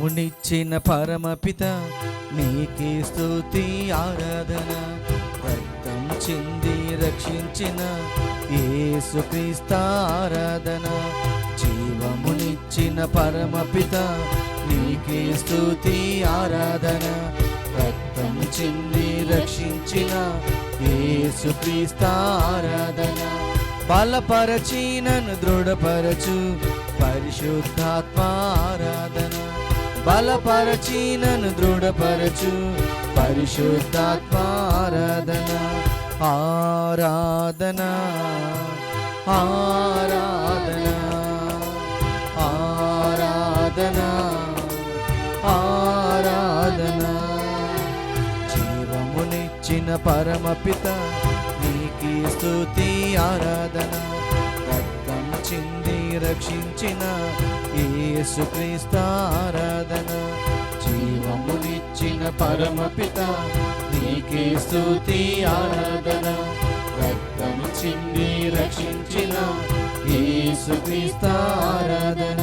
జీవమునిచ్చిన పరమపిత నీకే స్తుతి ఆరాధన. రక్తం చింది రక్షించిన యేసుక్రీస్తు ఆరాధన. జీవమునిచ్చిన పరమపిత నీకే స్తుతి ఆరాధన. రక్తం చింది రక్షించిన యేసుక్రీస్తు ఆరాధన. బలపరచి నన్ను దృఢపరచు పరిశుద్ధాత్మ ఆరాధన. బలపరచి నన్ను దృఢపరచు పరిశుద్ధాత్మ ఆరాధన. ఆరాధన ఆరాధన ఆరాధన ఆరాధన. జీవమునిచ్చిన పరమపిత నీకే స్తుతి ఆరాధన. రక్తం చింది రక్షించిన యేసుక్రీస్తు ఆరాధన. జీవమునిచ్చిన పరమపిత నీకే స్తుతి ఆరాధన. రక్తం చింది రక్షించిన యేసుక్రీస్తు ఆరాధన.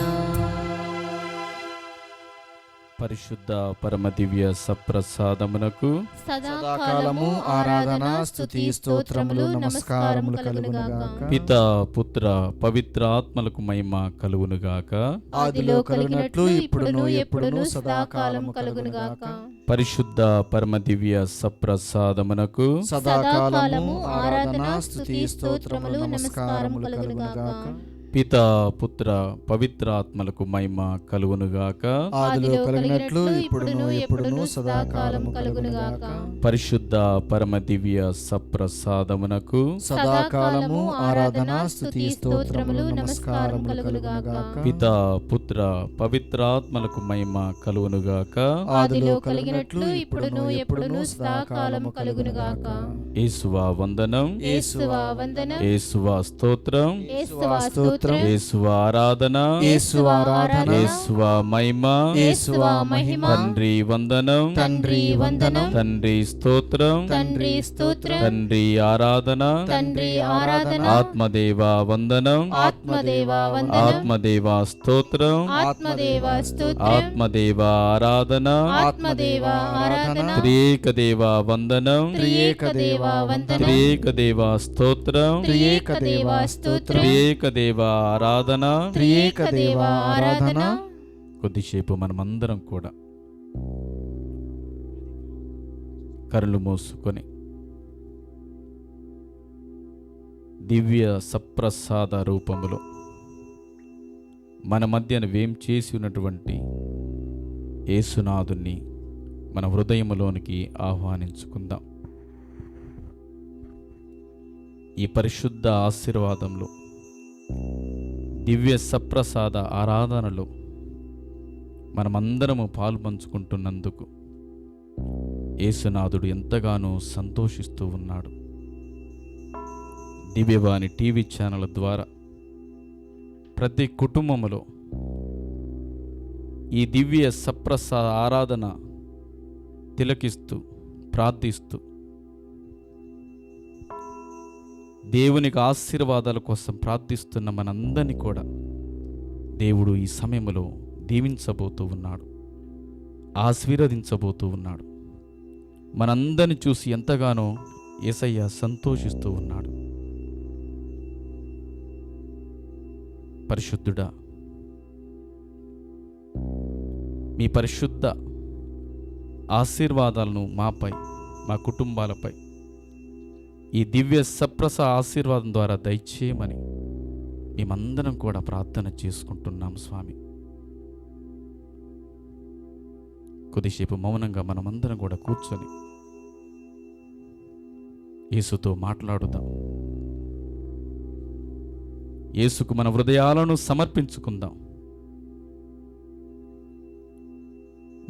పరిశుద్ధ పరమ దివ్య సప్రసాదమునకు సదాకాలము ఆరాధన స్తుతి స్తోత్రములు నమస్కారములు కలుగునుగాక. పిత పుత్ర పవిత్ర ఆత్మలకు మహిమ కలుగునుగాక. ఆదిలో కలిగినట్లు ఇప్పుడును ఎప్పుడును సదాకాలము కలుగునుగాక. పరిశుద్ధ పరమ దివ్య సప్రసాదమునకు సదాకాలము ఆరాధన స్తుతి స్తోత్రములు నమస్కారములు కలుగునుగాక. పిత పుత్ర పవిత్ర ఆత్మలకు మహిమ కలుగునుగాక. ఆదిలో కలిగినట్లు ఇప్పుడును ఎప్పుడును సదాకాలము కలుగునుగాక. పరిశుద్ధ పరమ దివ్య సప్రసాదమునకు సదాకాలము ఆరాధన స్తుతి స్తోత్రములు నమస్కారములు కలుగునుగాక. పిత పుత్ర పవిత్ర ఆత్మలకు మహిమ కలుగునుగాక. ఆదిలో కలిగినట్లు ఇప్పుడును ఎప్పుడును సదాకాలము కలుగునుగాక. యేసువా వందనం, యేసువా వందనం, యేసువా స్తోత్రం, యేసువా స్తోత్రం, యేసువా ఆరాధన, యేసువా ఆరాధన, యేసువా మహిమ, యేసువా మహిమ. తండ్రి వందనం, తండ్రి వందనం, తండ్రి స్తోత్రం, తండ్రి స్తోత్రం, తండ్రి ఆరాధన, తండ్రి ఆరాధన, ఆత్మదేవా వందనం, ఆత్మదేవా వందనం, ఆత్మదేవా స్తోత్రం, ఆత్మదేవా స్తోత్రం, ఆత్మదేవా ఆరాధన, ఆత్మదేవా ఆరాధన, త్రియేక దేవా వందనం, త్రియేక దేవా వందనం, త్రియేక దేవా స్తోత్రం, త్రియేక దేవా స్తోత్రం, త్రియేక దేవా ఆరాధన. త్రియేక దేవా ఆరాధన. కొద్దిసేపు మనమందరం కూడా కరులు మూసుకొని దివ్య సప్రసాద రూపములో మన మధ్యన వేం చేసి ఉన్నటువంటి యేసునాథుని మన హృదయములోనికి ఆహ్వానించుకుందాం. ఈ పరిశుద్ధ ఆశీర్వాదంలో దివ్య సప్రసాద ఆరాధనలో మనమందరము పాల్పంచుకుంటున్నందుకు యేసునాథుడు ఎంతగానో సంతోషిస్తూ ఉన్నాడు. దివ్యవాణి టీవీ ఛానల్ ద్వారా ప్రతి కుటుంబములో ఈ దివ్య సప్రసాద ఆరాధన తిలకిస్తూ ప్రార్థిస్తూ దేవునికి ఆశీర్వాదాల కోసం ప్రార్థిస్తున్న మనందరినీ కూడా దేవుడు ఈ సమయంలో దీవించబోతూ ఉన్నాడు, ఆశీర్వదించబోతూ ఉన్నాడు. మనందరిని చూసి ఎంతగానో యేసయ్య సంతోషిస్తూ ఉన్నాడు. పరిశుద్ధుడా, మీ పరిశుద్ధ ఆశీర్వాదాలను మాపై, మా కుటుంబాలపై ఈ దివ్య సప్రసాద ఆశీర్వాదం ద్వారా దయచేయమని మేమందరం కూడా ప్రార్థన చేసుకుంటున్నాం స్వామి. కొద్దిసేపు మౌనంగా మనమందరం కూడా కూర్చొని యేసుతో మాట్లాడుదాం. యేసుకు మన హృదయాలను సమర్పించుకుందాం.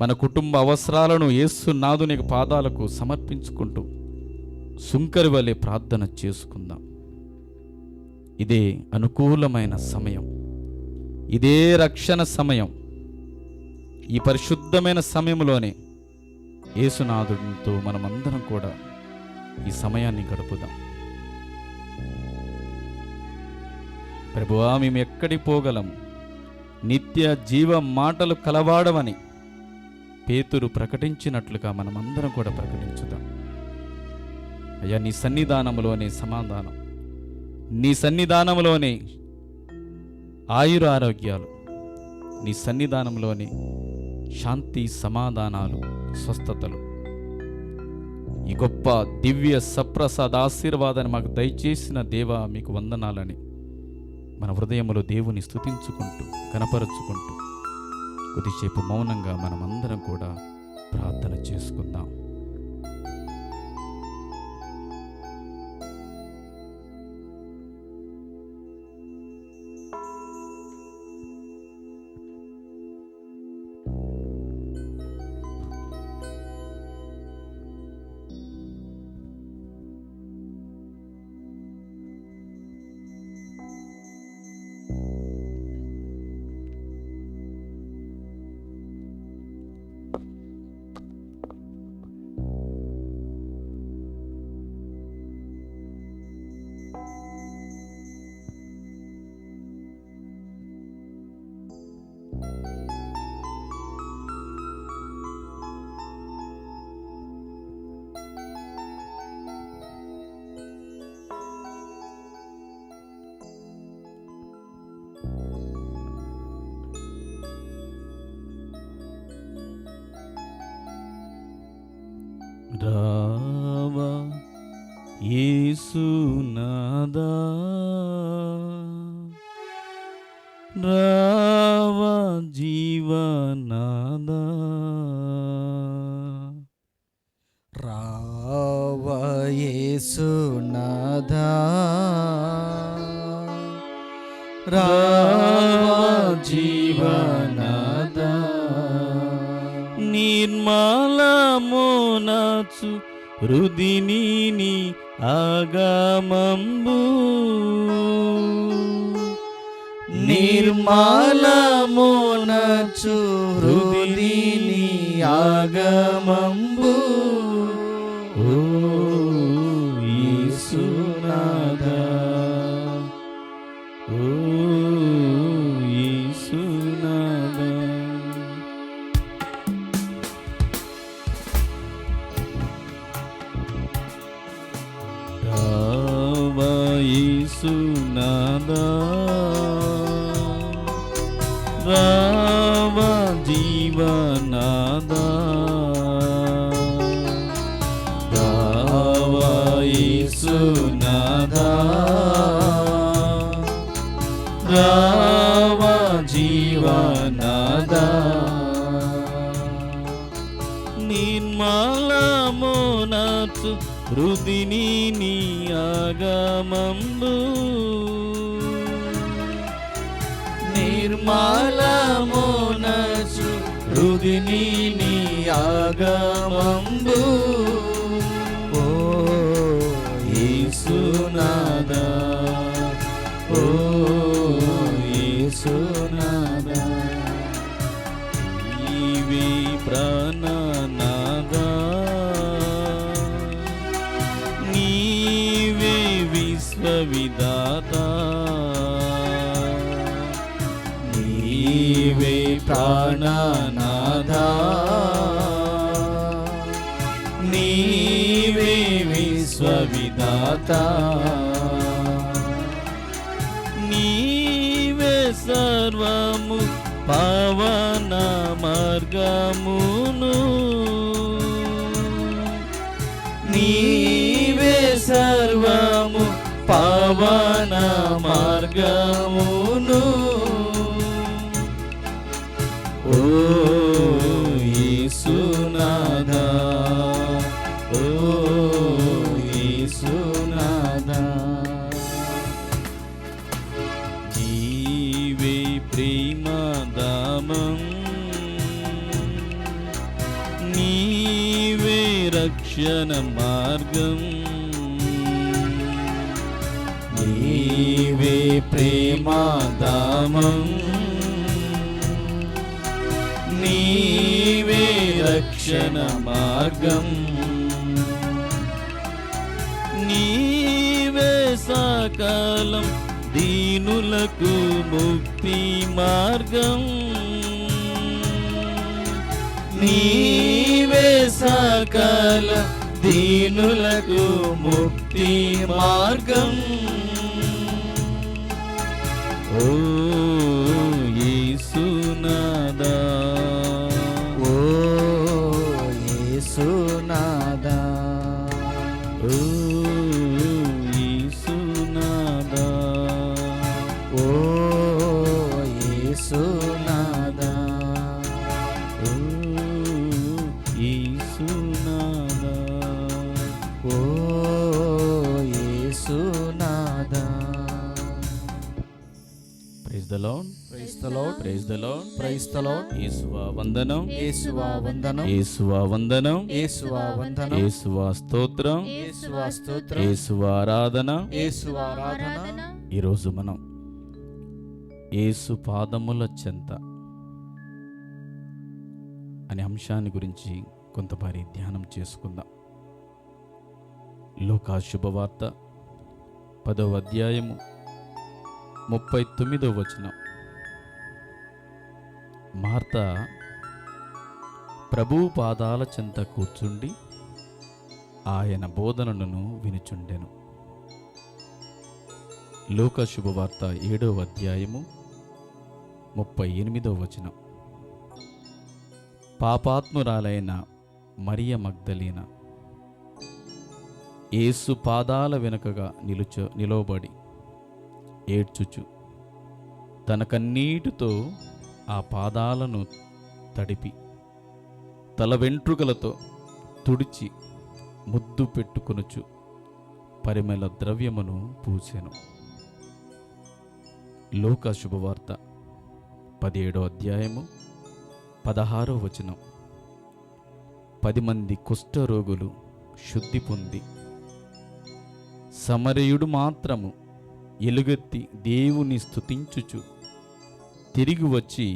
మన కుటుంబ అవసరాలను యేసునాథుని పాదాలకు సమర్పించుకుంటూ సుంకరి వలె ప్రార్థన చేసుకుందాం. ఇదే అనుకూలమైన సమయం, ఇదే రక్షణ సమయం. ఈ పరిశుద్ధమైన సమయంలోనే యేసునాథునితో మనమందరం కూడా ఈ సమయాన్ని గడుపుదాం. ప్రభువా, మేము ఎక్కడికి పోగలము? నిత్య జీవ మాటలు కలవాడమని పేతురు ప్రకటించినట్లుగా మనమందరం కూడా ప్రకటించుదాం. అయ్యా, నీ సన్నిధానంలోనే సమాధానం, నీ సన్నిధానంలోనే ఆయుర ఆరోగ్యాలు, నీ సన్నిధానంలోనే శాంతి సమాధానాలు, స్వస్థతలు. ఈ గొప్ప దివ్య సప్రసాద ఆశీర్వాదాన్ని మాకు దయచేసిన దేవా మీకు వందనాలని మన హృదయములో దేవుని స్తుతించుకుంటూ కనపరుచుకుంటూ కొద్దిసేపు మౌనంగా మనమందరం కూడా ప్రార్థన చేసుకుందాం. రావా యేసునాదా, రావా జీవనాదా, రావా యేసునాథా, రావా జీవనాదా, నిర్మలమునచు హృదిని నీ ఆగమంబు, నిర్మలమునచు హృదిని నీ ఆగమంబు, ఓ యేసునాదా, ఓ యేసునాదా. రావా యేసునాదా, రావా జీవనాదా, రావా యేసునాదా, రావా జీవనాదా, నిర్మలమునచు హృదిని నీ ఆగమంబు, నిర్మలమునచు హృదిని నీ ఆగమంబు, ఓ యేసునాదా, ఓ యేసునాదా, నీవే ప్రాణనాదా, నీవే విశ్వవిధాత, నీవే ప్రాణనాథా, నీవే విశ్వవిధాత, నీవే సర్వము పవన మార్గమును, నీవే సర్వము పవన మార్గమును, ఓ యేసునాథా, ఓ యేసునాథా, నీవే ప్రేమదామం, నీవే రక్షణ మార్గం, నీవే ప్రేమదామం, నీవే రక్షణ మార్గం, నీవే సకలం దీనులకు ముక్తి మార్గం, నీవే సకల దీనులకు ముక్తి మార్గం. ఓ యేసునాథా, ఓ యేసునాథా, ఓ యేసునాథా, ఓ యేసునాథా, ఓ యేసునాథా. ఓ యేసునాథా. Praise the lord, praise the lord, praise the lord. Praise the lord. యేసువా వందనం, యేసువా వందనం, యేసువా వందనం, యేసువా వందనం, యేసువా స్తోత్రం, యేసువా స్తోత్రం, యేసువా ఆరాధన. యేసువా ఆరాధన. ఈరోజు మనం యేసు పాదముల చెంత అనే అంశాన్ని గురించి కొంతమరి ధ్యానం చేసుకుందాం. లూకా శుభవార్త 10వ అధ్యాయము 39వ వచనం. మార్త ప్రభువు పాదాల చెంత కూర్చుండి ఆయన బోధనలను వినుచుండెను. లూకా శుభవార్త 7వ అధ్యాయము 38వ వచనం. పాపాత్మురాలైన మరియ మగ్దలీన యేసు పాదాల వెనుకగా నిలవబడి ఏడ్చుచు తన కన్నీటితో ఆ పాదాలను తడిపి తల వెంట్రుకలతో తుడిచి ముద్దు పెట్టుకొనుచు పరిమళ ద్రవ్యమును పూసెను. లూకా శుభవార్త 17వ అధ్యాయము 16వ వచనం. 10 మంది కుష్ఠరోగులు శుద్ధి పొంది సమరయుడు మాత్రము ఎలుగెత్తి దేవుని స్తుతించుచు తిరిగి వచ్చి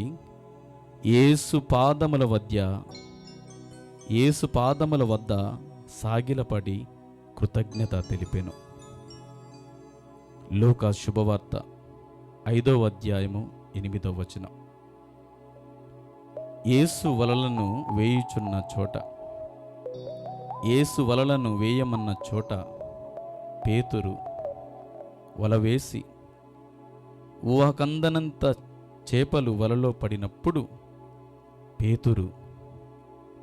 యేసు పాదముల వద్ద సాగిలపడి కృతజ్ఞత తెలిపెను. లూకా శుభవార్త 5వ అధ్యాయము 8వ వచనం. యేసు వలలను వేయమన్న చోట పేతురు వల వేసి ఊహకందనంత చేపలు వలలో పడినప్పుడు పేతురు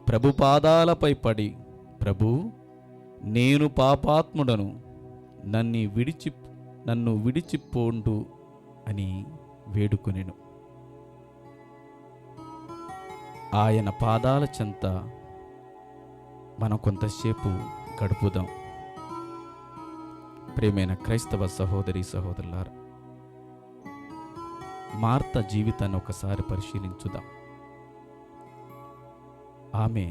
ప్రభు పాదాలపై పడి, ప్రభూ, నేను పాపాత్ముడను, నన్ను విడిచిపోండు అని వేడుకొనెను. ఆయన పాదాల చెంత మనం కొంతసేపు గడుపుదాం. ప్రియమైన క్రైస్తవ సహోదరి సహోదరులారా, మార్త జీవితాన్ని ఒకసారి పరిశీలించుదాం. ఆమె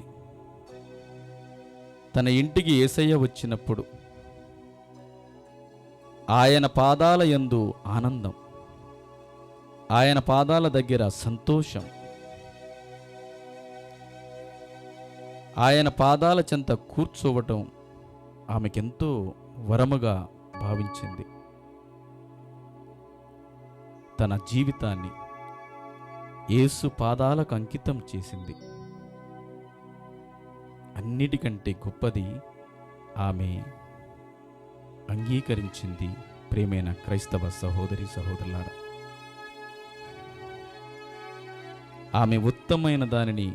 తన ఇంటికి యేసయ్య వచ్చినప్పుడు ఆయన పాదాల యందు ఆనందం, ఆయన పాదాల దగ్గర సంతోషం, ఆయన పాదాల చెంత కూర్చోవటం ఆమెకెంతో వరముగా భావించింది. తన జీవితాన్ని యేసు పాదాలకు అంకితం చేసింది. అన్నిటికంటే గొప్పది ఆమె అంగీకరించింది. ప్రియమైన క్రైస్తవ సహోదరి సహోదరులారా, ఆమె ఉత్తమమైన దానిని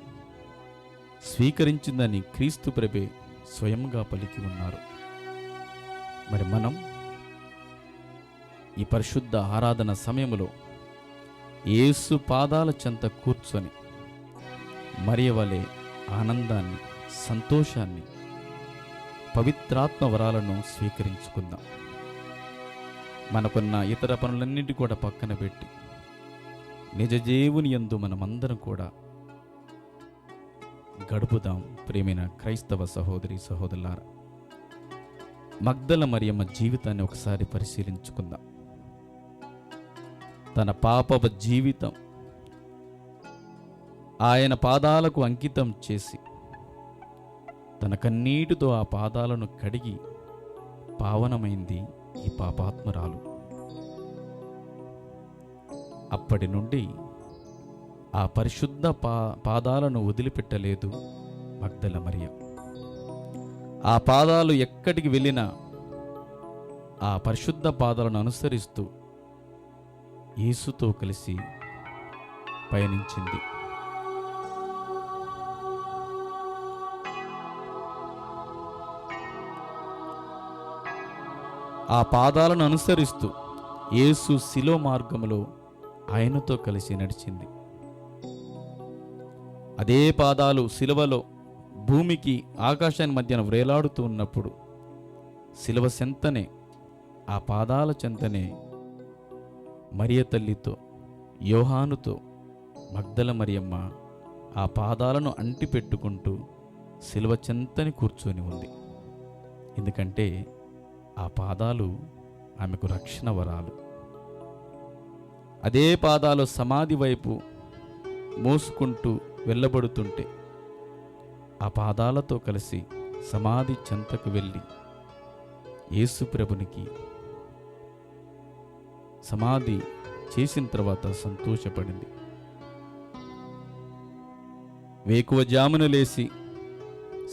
స్వీకరించిందని క్రీస్తు ప్రభే స్వయంగా పలికి ఉన్నారు. మరి మనం ఈ పరిశుద్ధ ఆరాధన సమయంలో యేసు పాదాల చెంత కూర్చొని మరియ వలె ఆనందాన్ని, సంతోషాన్ని, పవిత్రాత్మ వరాలను స్వీకరించుకుందాం. మనకున్న ఇతర పనులన్నింటి కూడా పక్కన పెట్టి నిజ దేవుని యందు మనమందరం కూడా గడుపుదాం. ప్రియమైన క్రైస్తవ సహోదరి సహోదరులారా, మగ్దల మరియమ్మ జీవితాన్ని ఒకసారి పరిశీలించుకుందాం. తన పాపపు జీవితం ఆయన పాదాలకు అంకితం చేసి తన కన్నీటితో ఆ పాదాలను కడిగి పావనమైంది ఈ పాపాత్మురాలు. అప్పటి నుండి ఆ పరిశుద్ధ పాదాలను వదిలిపెట్టలేదు మగ్దల మరియ. ఆ పాదాలు ఎక్కడికి వెళ్ళినా ఆ పరిశుద్ధ పాదాలను అనుసరిస్తూ యేసుతో కలిసి పయనించింది. ఆ పాదాలను అనుసరిస్తూ యేసు శిలో మార్గములో ఆయనతో కలిసి నడిచింది. అదే పాదాలు శిలువలో భూమికి ఆకాశాన్ని మధ్యన వ్రేలాడుతూ ఉన్నప్పుడు శిలువ చెంతనే, ఆ పాదాల చెంతనే మరియ తల్లితో, యోహానుతో మగ్దల మరియమ్మ ఆ పాదాలను అంటిపెట్టుకుంటూ శిలువ చెంతని కూర్చొని ఉంది. ఎందుకంటే ఆ పాదాలు ఆమెకు రక్షణ వరాలు. అదే పాదాలు సమాధి వైపు మోసుకుంటూ వెళ్ళబడుతుంటే ఆ పాదాలతో కలిసి సమాధి చెంతకు వెళ్ళి యేసు ప్రభునికి సమాధి చేసిన తర్వాత సంతోషపడింది. వేకువ జామున లేచి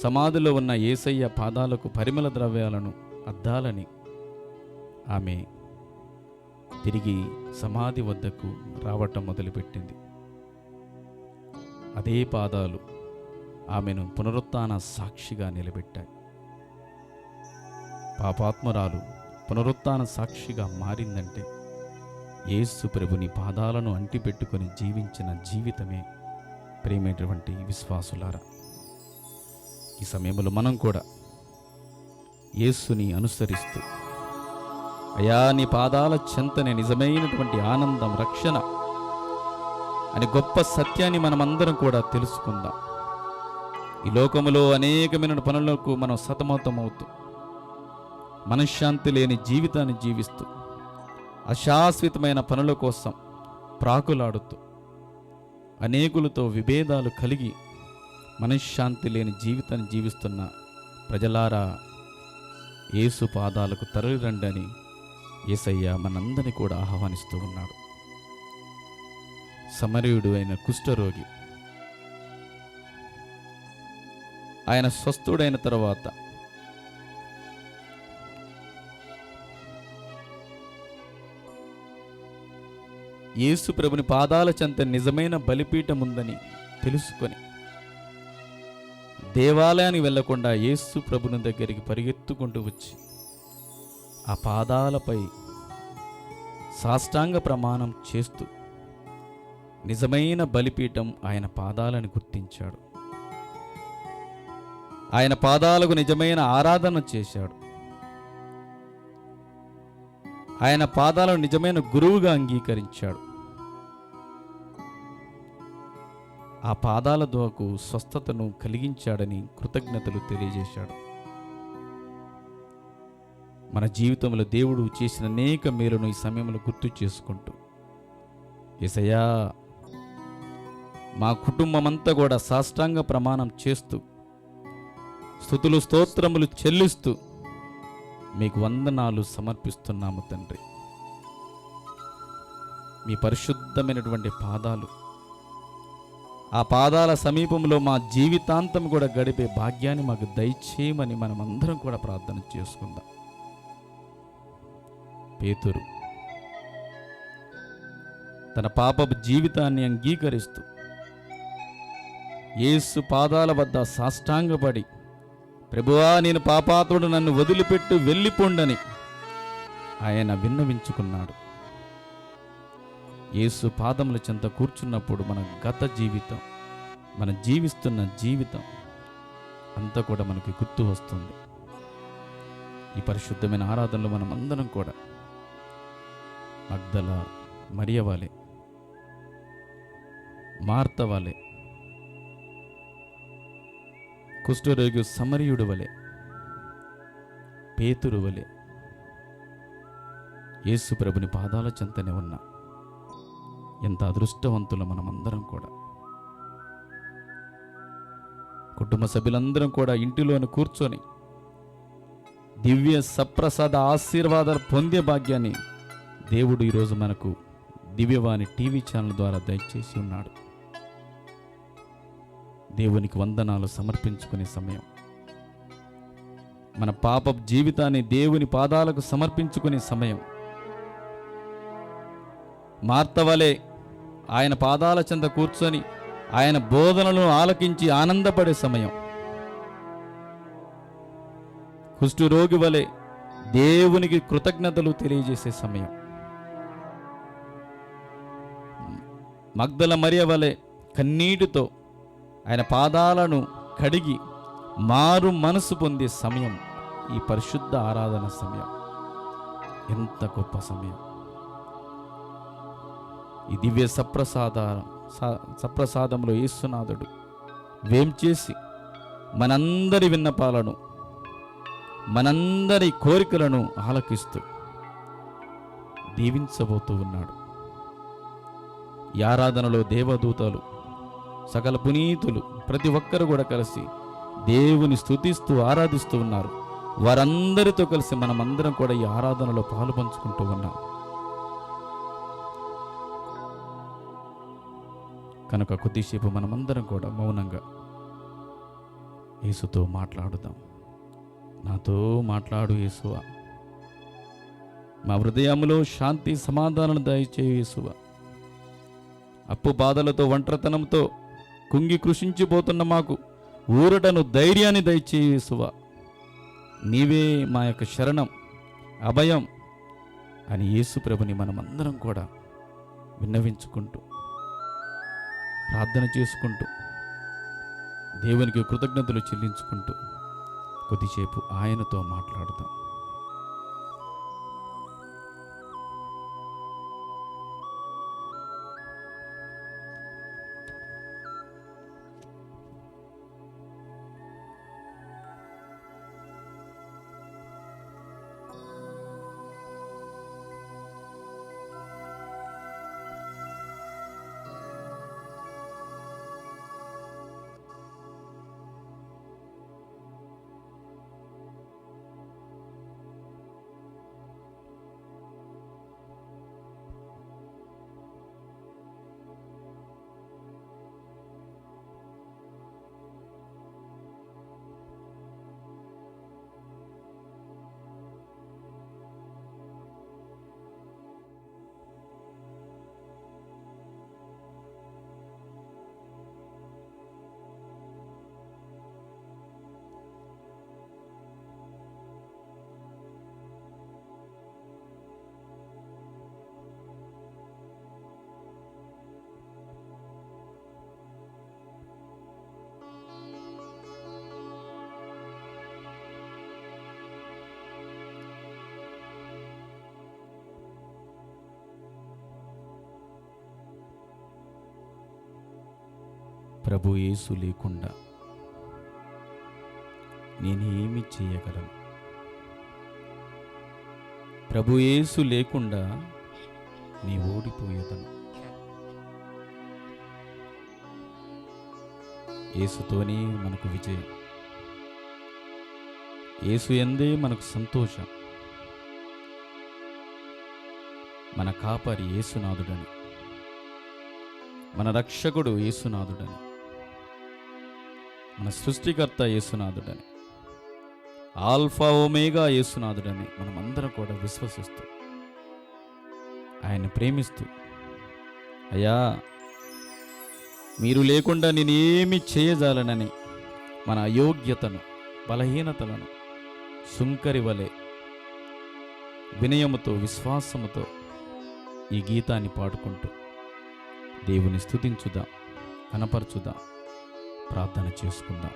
సమాధిలో ఉన్న యేసయ్య పాదాలకు పరిమళ ద్రవ్యాలను అద్దాలని ఆమె తిరిగి సమాధి వద్దకు రావటం మొదలుపెట్టింది. అదే పాదాలు ఆమెను పునరుత్థాన సాక్షిగా నిలబెట్టాయి. పాపాత్మురాలు పునరుత్థాన సాక్షిగా మారిందంటే యేసు ప్రభుని పాదాలను అంటిపెట్టుకొని జీవించిన జీవితమే ప్రేమైనటువంటి విశ్వాసులారా. ఈ సమయంలో మనం కూడా యేసుని అనుసరిస్తూ, అయా నీ పాదాల చెంతనే నిజమైనటువంటి ఆనందం, రక్షణ అని గొప్ప సత్యాన్ని మనమందరం కూడా తెలుసుకుందాం. ఈ లోకములో అనేకమైన పనులకు మనం సతమతమవుతూ మనశ్శాంతి లేని జీవితాన్ని జీవిస్తూ అశాశ్వతమైన పనుల కోసం ప్రాకులాడుతూ అనేకులతో విభేదాలు కలిగి మనశ్శాంతి లేని జీవితాన్ని జీవిస్తున్న ప్రజలారా, యేసు పాదాలకు తరలిరండి అని యేసయ్య మనందరినీ కూడా ఆహ్వానిస్తూ ఉన్నాడు. సమరయుడు అయిన కుష్ఠరోగి ఆయన స్వస్థుడైన తర్వాత యేసు ప్రభుని పాదాల చెంత నిజమైన బలిపీఠం ఉందని తెలుసుకొని దేవాలయానికి వెళ్లకుండా యేసు ప్రభుని దగ్గరికి పరిగెత్తుకుంటూ వచ్చి ఆ పాదాలపై సాష్టాంగ ప్రమాణం చేస్తూ నిజమైన బలిపీఠం ఆయన పాదాలను గుర్తించాడు. ఆయన పాదాలకు నిజమైన ఆరాధన చేశాడు. ఆయన పాదాలను నిజమైన గురువుగా అంగీకరించాడు. ఆ పాదాల ద్వాకు స్వస్థతను కలిగించాడని కృతజ్ఞతలు తెలియజేశాడు. మన జీవితంలో దేవుడు చేసిన అనేక మేలును ఈ సమయంలో గుర్తు చేసుకుంటూ, యేసయ్యా మా కుటుంబమంతా కూడా సాష్టాంగ ప్రమాణం చేస్తూ స్తుతులు స్తోత్రములు చెల్లిస్తూ మీకు వందనాలు సమర్పిస్తున్నాము తండ్రి. మీ పరిశుద్ధమైనటువంటి పాదాలు, ఆ పాదాల సమీపంలో మా జీవితాంతం కూడా గడిపే భాగ్యాన్ని మాకు దయచేయమని మనమందరం కూడా ప్రార్థన చేసుకుందాం. పేతురు తన పాపపు జీవితాన్ని అంగీకరిస్తూ యేసు పాదాల వద్ద సాష్టాంగపడి, ప్రభువా నేను పాపాత్ముడు, నన్ను వదిలిపెట్టు వెళ్ళిపోండని ఆయన విన్నవించుకున్నాడు. యేసు పాదముల చెంత కూర్చున్నప్పుడు మన గత జీవితం, మనం జీవిస్తున్న జీవితం అంతా కూడా మనకి గుర్తు వస్తుంది. ఈ పరిశుద్ధమైన ఆరాధనలో మనం అందరం కూడా మగ్దల మరియ వలె, మార్త వలె, కుష్ఠరోగి సమరయుడు వలె, పేతురు వలె యేసు ప్రభుని పాదాల చెంతనే ఉన్నా ఎంత అదృష్టవంతులు మనమందరం కూడా. కుటుంబ సభ్యులందరం కూడా ఇంటిలోని కూర్చొని దివ్య సప్రసాద ఆశీర్వాదాలు పొందే భాగ్యాన్ని దేవుడు ఈరోజు మనకు దివ్యవాణి టీవీ ఛానల్ ద్వారా దయచేసి ఉన్నాడు. దేవునికి వందనాలు సమర్పించుకునే సమయం. మన పాప జీవితాన్ని దేవుని పాదాలకు సమర్పించుకునే సమయం. మార్తవలే ఆయన పాదాల చెంత కూర్చొని ఆయన బోధనలను ఆలకించి ఆనందపడే సమయం. కుష్ఠరోగి వలె దేవునికి కృతజ్ఞతలు తెలియజేసే సమయం. మగ్దల మరియ వలె కన్నీటితో ఆయన పాదాలను కడిగి మారు మనసు పొందే సమయం ఈ పరిశుద్ధ ఆరాధన సమయం. ఎంత గొప్ప సమయం! ఈ దివ్య సప్రసాదంలో యేసునాథుడు వేంచేసి మనందరి విన్నపాలను, మనందరి కోరికలను ఆలకిస్తూ దీవించబోతూ ఉన్నాడు. ఈ ఆరాధనలో దేవదూతలు, సకల పునీతులు ప్రతి ఒక్కరు కూడా కలిసి దేవుని స్తుతిస్తూ ఆరాధిస్తూ ఉన్నారు. వారందరితో కలిసి మనమందరం కూడా ఈ ఆరాధనలో పాలు పంచుకుంటూ ఉన్నాం. కనుక కొద్దిసేపు మనమందరం కూడా మౌనంగా యేసుతో మాట్లాడుదాం. నాతో మాట్లాడు యేసువా, మా హృదయంలో శాంతి సమాధానాలు దయచేయు యేసువా. అప్పు బాధలతో ఒంటరితనంతో కుంగి కృషించిపోతున్న మాకు ఊరటను, ధైర్యాన్ని దయచేయు యేసువా. నీవే మా యొక్క శరణం, అభయం అని యేసు ప్రభుని మనమందరం కూడా విన్నవించుకుంటూ ప్రార్థన చేసుకుంటూ దేవునికి కృతజ్ఞతలు చెల్లించుకుంటూ కొద్దిసేపు ఆయనతో మాట్లాడుతాం. ప్రభు యేసు లేకుండా నేనేమి చేయగలను? ప్రభు యేసు లేకుండా నీ ఓడిపోయేదను. యేసుతోనే మనకు విజయం, యేసు యందే మనకు సంతోషం. మన కాపరి యేసునాథుడని, మన రక్షకుడు యేసునాథుడని, మన సృష్టికర్త యేసునాథుడని, ఆల్ఫా ఒమేగా యేసునాథుడని మనమందరం కూడా విశ్వసిస్తూ ఆయన్ని ప్రేమిస్తూ, అయ్యా మీరు లేకుండా నేను ఏమి చేయజాలనని మన అయోగ్యతను, బలహీనతలను సుంకరి వలె వినయముతో, విశ్వాసముతో ఈ గీతాన్ని పాడుకుంటూ దేవుని స్తుతించుదాం, కనపరచుదాం, ప్రార్థన చేసుకుందాం.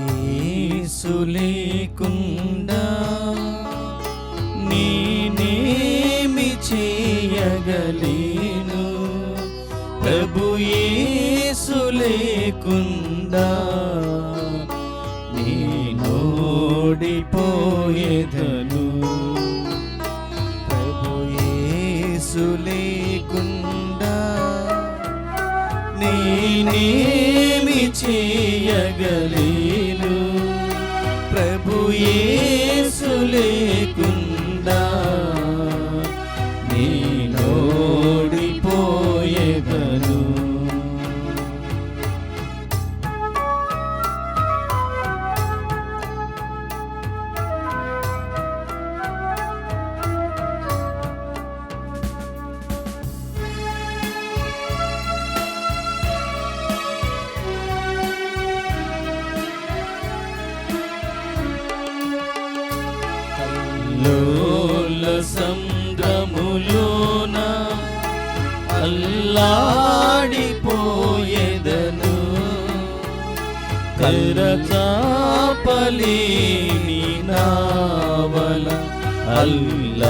యేసు లేకుండా నేనేమి చేయగలేను? ప్రభు లేకుండా నేనోడిపోయేదను. ప్రభు యేసు లేకుండా నేనేమి చేయగలేను. ప్రభు యేసు లేకుండా నేనోడిపోయేదను. లోల సంద్రములోన అల్లాడిపోయేదను. కరచాపలేని నావల అల్లాడిపోయేదను.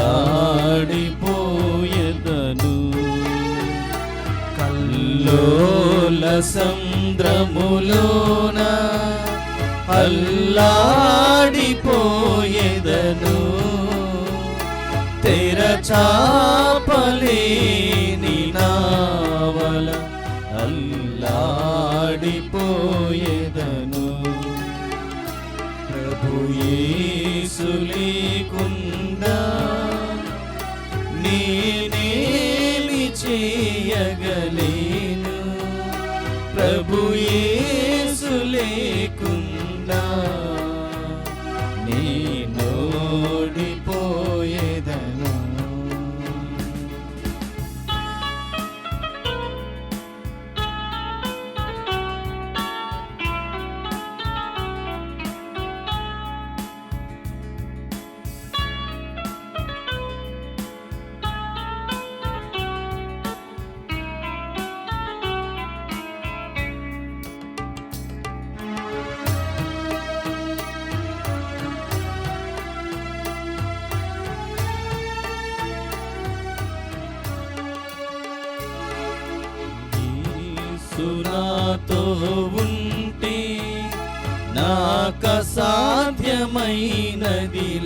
కల్లోల సంద్రములోన అల్లాడిపోయేదను. తెరచాపలేని నావల అల్లాడిపోయేదను. ప్రభు యేసు లేకుండా నేనేమి చేయగలేను. ప్రభు యేసు లేకుండా నేనోడిపోయేదను. యేసు నాతో ఉంటే నాకసాధ్యమైనది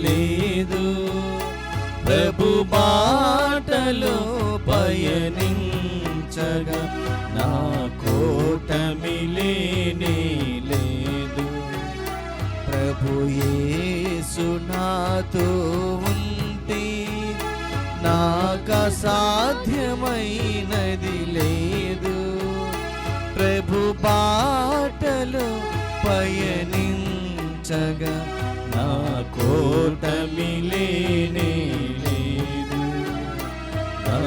లేదు. ప్రభు బాటలో పయనించగా నా కోటమి లేనే లేదు. ప్రభు యేసు నాతో ఉంటే నాకసాధ్యమైనది లేదు. ప్రభు బాటలో పయనించగా నా కోటమి లేనే లేదు. నా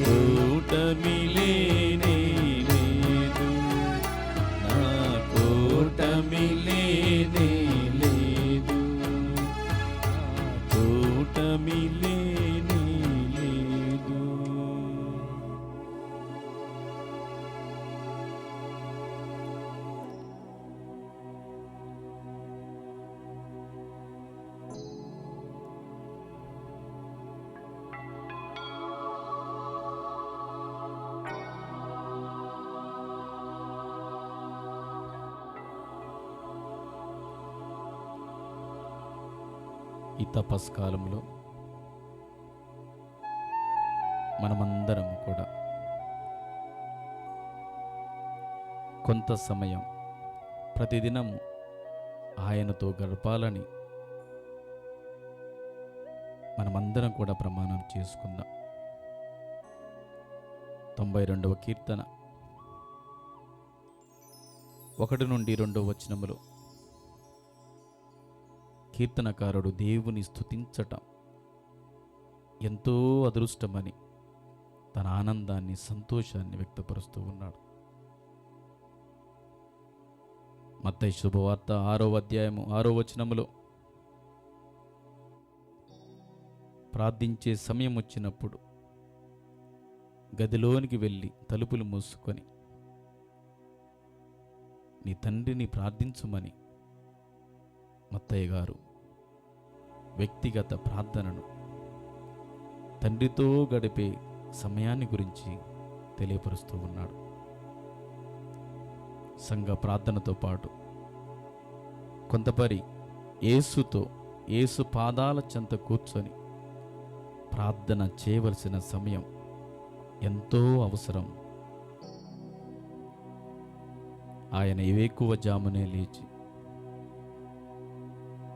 కోటమి లేనే లేదు. నా కోటమి లేనే లేదు. నా కోటమి లేనే లేదు. ఈ తపస్కాలంలో మనమందరము కూడా కొంత సమయం ప్రతిదినం ఆయనతో గడపాలని మనమందరం కూడా ప్రమాణం చేసుకుందాం. 92వ కీర్తన 1 నుండి 2వ వచనములో కీర్తనకారుడు దేవుని స్తుతించటం ఎంతో అదృష్టమని తన ఆనందాన్ని, సంతోషాన్ని వ్యక్తపరుస్తూ ఉన్నాడు. మత్తయి శుభవార్త 6వ అధ్యాయము 6వ వచనములో ప్రార్థించే సమయం వచ్చినప్పుడు గదిలోనికి వెళ్ళి తలుపులు మూసుకొని నీ తండ్రిని ప్రార్థించుమని మత్తయ్య గారు వ్యక్తిగత ప్రార్థనను, తండ్రితో గడిపే సమయాన్ని గురించి తెలియపరుస్తూ ఉన్నాడు. సంఘ ప్రార్థనతో పాటు కొంతపరి యేసు పాదాల చెంత కూర్చొని ప్రార్థన చేయవలసిన సమయం ఎంతో అవసరం. ఆయన వేకువ జామునే లేచి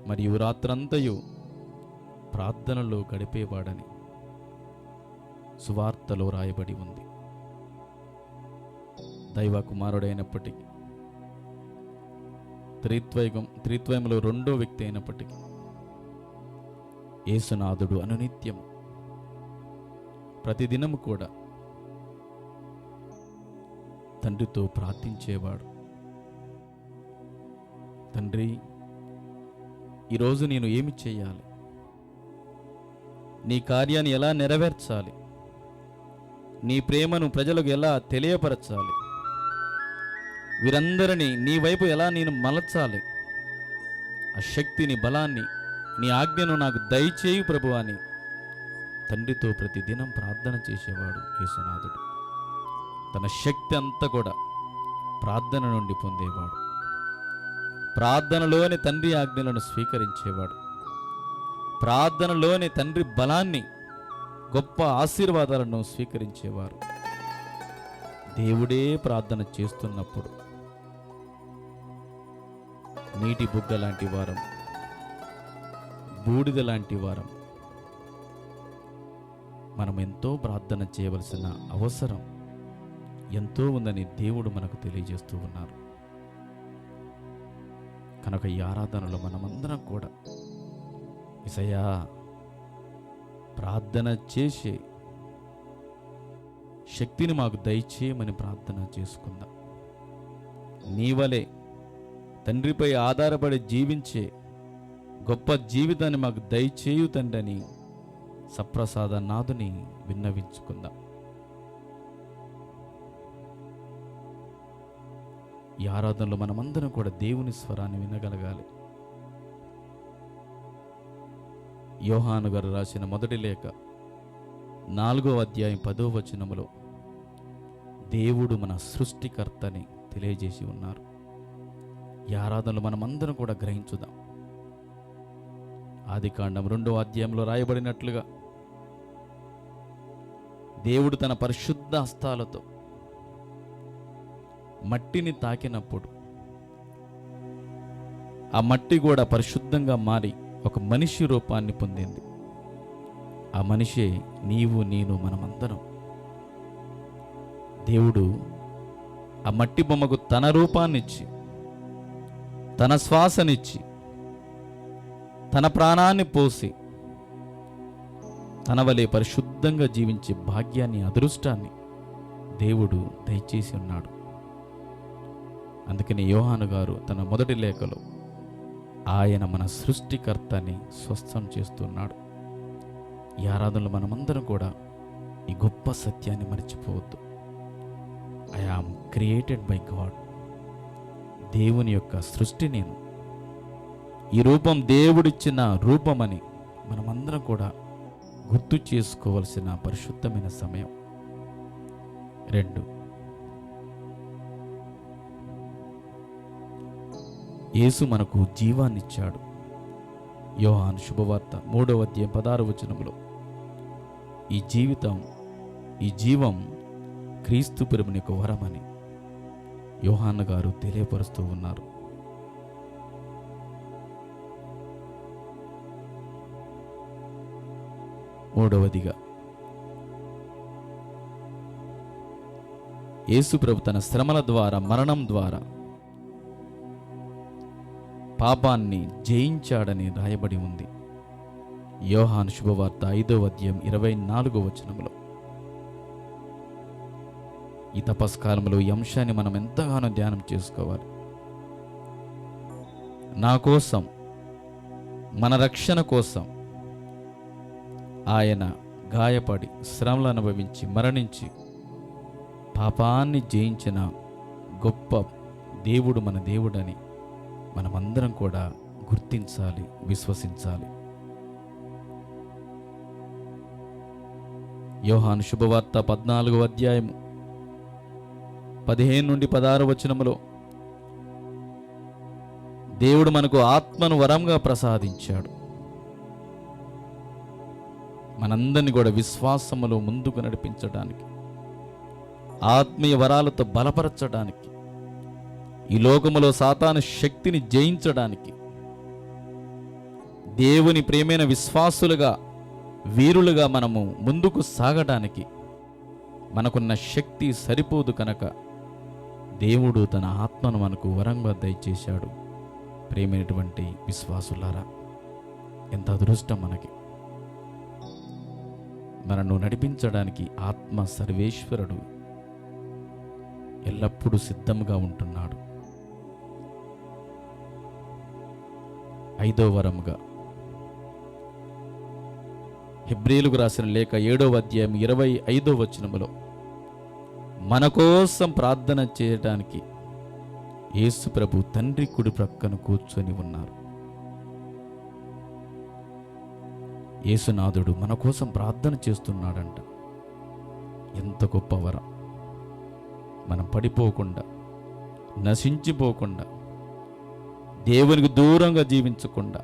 మరియు రాత్రంతయు ప్రార్థనలో గడిపేవాడని సువార్తలో రాయబడి ఉంది. దైవ కుమారుడైనప్పటికీ, త్రిత్వములో రెండో వ్యక్తి అయినప్పటికీ యేసునాథుడు అనునిత్యము ప్రతిదినము కూడా తండ్రితో ప్రార్థించేవాడు. తండ్రి, ఈరోజు నేను ఏమి చేయాలి, నీ కార్యాన్ని ఎలా నెరవేర్చాలి, నీ ప్రేమను ప్రజలకు ఎలా తెలియపరచాలి, వీరందరినీ నీ వైపు ఎలా నేను మలచాలి, ఆ శక్తిని, బలాన్ని, నీ ఆజ్ఞను నాకు దయచేయు ప్రభు అని తండ్రితో ప్రతిదినం ప్రార్థన చేసేవాడు యేసునాథుడు. తన శక్తి అంతా కూడా ప్రార్థన నుండి పొందేవాడు. ప్రార్థనలోని తండ్రి ఆజ్ఞలను స్వీకరించేవాడు. ప్రార్థనలోని తండ్రి బలాన్ని, గొప్ప ఆశీర్వాదాలను స్వీకరించేవారు. దేవుడే ప్రార్థన చేస్తున్నప్పుడు నీటి బుగ్గ లాంటి వారం, బూడిద లాంటి వారం, మనం ఎంతో ప్రార్థన చేయవలసిన అవసరం ఎంతో ఉందని దేవుడు మనకు తెలియజేస్తూ ఉన్నారు. కనుక ఈ ఆరాధనలో మనమందరం కూడా యేసయ్యా ప్రార్థన చేసే శక్తిని మాకు దయచేయమని ప్రార్థన చేసుకుందాం. నీ వలె తండ్రిపై ఆధారపడి జీవించే గొప్ప జీవితాన్ని మాకు దయచేయు తండ్రి అని సప్రసాద నాథుని విన్నవించుకుందాం. ఈ ఆరాధనలో మనమందరం కూడా దేవుని స్వరాన్ని వినగలగాలి. యోహాను గారు రాసిన మొదటి లేఖ 4వ అధ్యాయం 10వ వచనములో దేవుడు మన సృష్టికర్తని తెలియజేసి ఉన్నారు. ఈ ఆరాధనలో మనమందరం కూడా గ్రహించుదాం. ఆదికాండం 2వ అధ్యాయంలో రాయబడినట్లుగా దేవుడు తన పరిశుద్ధ హస్తాలతో మట్టిని తాకినప్పుడు ఆ మట్టి కూడా పరిశుద్ధంగా మారి ఒక మనిషి రూపాన్ని పొందింది. ఆ మనిషే నీవు, నేను, మనమందరం. దేవుడు ఆ మట్టి బొమ్మకు తన రూపాన్నిచ్చి, తన శ్వాసనిచ్చి, తన ప్రాణాన్ని పోసి తన వలె పరిశుద్ధంగా జీవించే భాగ్యాన్ని, అదృష్టాన్ని దేవుడు దయచేసి ఉన్నాడు. అందుకని యోహాను గారు తన మొదటి లేఖలో ఆయన మన సృష్టికర్తని స్వస్థం చేస్తున్నాడు. ఈ ఆరాధనలో మనమందరం కూడా ఈ గొప్ప సత్యాన్ని మర్చిపోవద్దు. I am created by God. దేవుని యొక్క సృష్టి నేను. ఈ రూపం దేవుడిచ్చిన రూపమని మనమందరం కూడా గుర్తు చేసుకోవలసిన పరిశుద్ధమైన సమయం. 2, యేసు మనకు జీవాన్నిచ్చాడు. యోహాను శుభవార్త 3వ అధ్యాయం 16వ వచనంలో ఈ జీవం క్రీస్తు ప్రభుని యొక్క వరమని యోహాను గారు తెలియపరుస్తూ ఉన్నారు. మూడవదిగా యేసు ప్రభు తన శ్రమల ద్వారా, మరణం ద్వారా పాపాన్ని జయించాడని రాయబడి ఉంది. యోహాను శుభవార్త 5వ అధ్యాయం 24వ వచనంలో. ఈ తపస్కాలంలో ఈ అంశాన్ని మనం ఎంతగానో ధ్యానం చేసుకోవాలి. నా కోసం, మన రక్షణ కోసం ఆయన గాయపడి, శ్రమలు అనుభవించి, మరణించి పాపాన్ని జయించిన గొప్ప దేవుడు మన దేవుడని మనమందరం కూడా గుర్తించాలి, విశ్వసించాలి. యోహాను శుభవార్త 14వ అధ్యాయం 15 నుండి 16 వచనములో దేవుడు మనకు ఆత్మను వరంగా ప్రసాదించాడు. మనందరినీ కూడా విశ్వాసములో ముందుకు నడిపించడానికి, ఆత్మీయ వరాలతో బలపరచడానికి, ఈ లోకములో సాతాను శక్తిని జయించడానికి, దేవుని ప్రేమైన విశ్వాసులుగా, వీరులుగా మనము ముందుకు సాగడానికి మనకున్న శక్తి సరిపోదు కనుక దేవుడు తన ఆత్మను మనకు వరంగా దయచేశాడు. ప్రేమైనటువంటి విశ్వాసులారా, ఎంత అదృష్టం మనకి! మనను నడిపించడానికి ఆత్మ సర్వేశ్వరుడు ఎల్లప్పుడూ సిద్ధంగా ఉంటున్నాడు. 5వ వరముగా హెబ్రీయులకు రాసిన లేఖ 7వ అధ్యాయం 25వ వచనములో మన కోసం ప్రార్థన చేయడానికి యేసు ప్రభు తండ్రి కుడి ప్రక్కన కూర్చొని ఉన్నారు. యేసునాథుడు మన కోసం ప్రార్థన చేస్తున్నాడంట. ఎంత గొప్ప వరం! మనం పడిపోకుండా, నశించిపోకుండా, దేవునికి దూరంగా జీవించకుండా,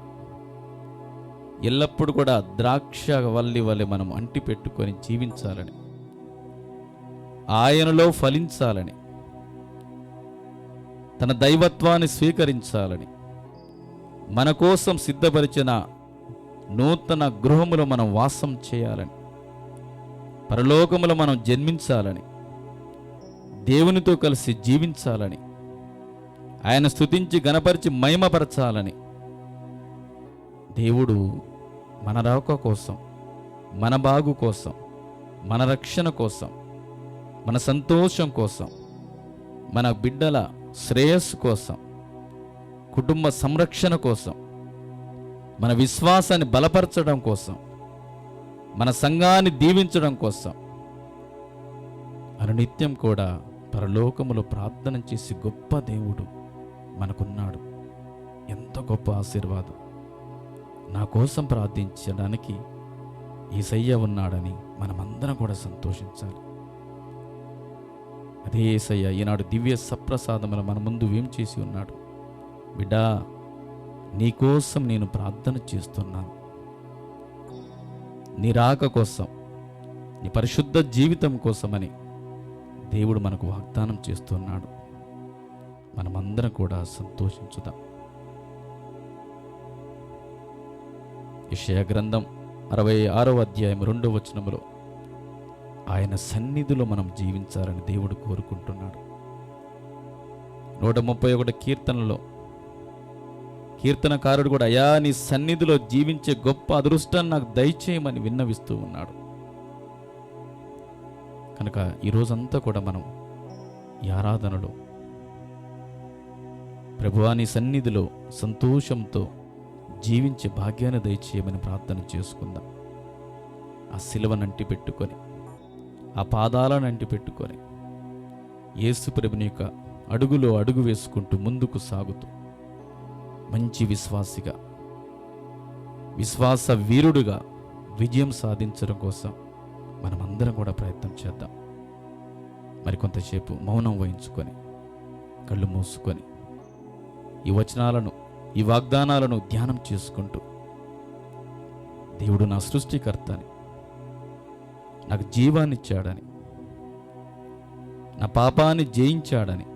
ఎల్లప్పుడూ కూడా ద్రాక్ష వల్లి వలె మనం అంటి పెట్టుకొని జీవించాలని, ఆయనలో ఫలించాలని, తన దైవత్వాన్ని స్వీకరించాలని, మన కోసం సిద్ధపరిచిన నూతన గృహములో మనం వాసం చేయాలని, పరలోకములో మనం జన్మించాలని, దేవునితో కలిసి జీవించాలని, ఆయన స్తుతించి గణపరిచి మహిమపరచాలని దేవుడు మన రాక కోసం, మన బాగు కోసం, మన రక్షణ కోసం, మన సంతోషం కోసం, మన బిడ్డల శ్రేయస్సు కోసం, కుటుంబ సంరక్షణ కోసం, మన విశ్వాసాన్ని బలపరచడం కోసం, మన సంఘాన్ని దీవించడం కోసం అనునిత్యం కూడా పరలోకములో ప్రార్థన చేసి గొప్ప దేవుడు మనకున్నాడు. ఎంత గొప్ప ఆశీర్వాదం! నా కోసం ప్రార్థించడానికి యేసయ్య ఉన్నాడని మనమందరం కూడా సంతోషించాలి. అదే యేసయ్య ఈనాడు దివ్య సప్రసాదముల మన ముందు ఏం చేసి ఉన్నాడు? బిడ్డా, నీకోసం నేను ప్రార్థన చేస్తున్నాను. నీ రాక కోసం, నీ పరిశుద్ధ జీవితం కోసమని దేవుడు మనకు వాగ్దానం చేస్తున్నాడు. మనమందరం కూడా సంతోషించుదాం. యెషయా గ్రంథం 66వ అధ్యాయం 2వ వచనములో ఆయన సన్నిధిలో మనం జీవించాలని దేవుడు కోరుకుంటున్నాడు. 131 కీర్తనలో కీర్తనకారుడు కూడా, అయా నీ సన్నిధిలో జీవించే గొప్ప అదృష్టాన్ని నాకు దయచేయమని విన్నవిస్తూ ఉన్నాడు. కనుక ఈరోజంతా కూడా మనం ఈ ఆరాధనలో ప్రభువా నీ సన్నిధిలో సంతోషంతో జీవించే భాగ్యాన్ని దయచేయమని ప్రార్థన చేసుకుందాం. ఆ శిలువను అంటి పెట్టుకొని, ఆ పాదాలను అంటి పెట్టుకొని, యేసు ప్రభుని యొక్క అడుగులో అడుగు వేసుకుంటూ ముందుకు సాగుతూ మంచి విశ్వాసిగా, విశ్వాస వీరుడుగా విజయం సాధించడం కోసం మనమందరం కూడా ప్రయత్నం చేద్దాం. మరికొంతసేపు మౌనం వహించుకొని, కళ్ళు మూసుకొని, ఈ వచనాలను, ఈ వాగ్దానాలను ధ్యానం చేసుకుంటూ, దేవుడు నా సృష్టికర్తని, నాకు జీవాన్ని ఇచ్చాడని, నా పాపాన్ని జయించాడని,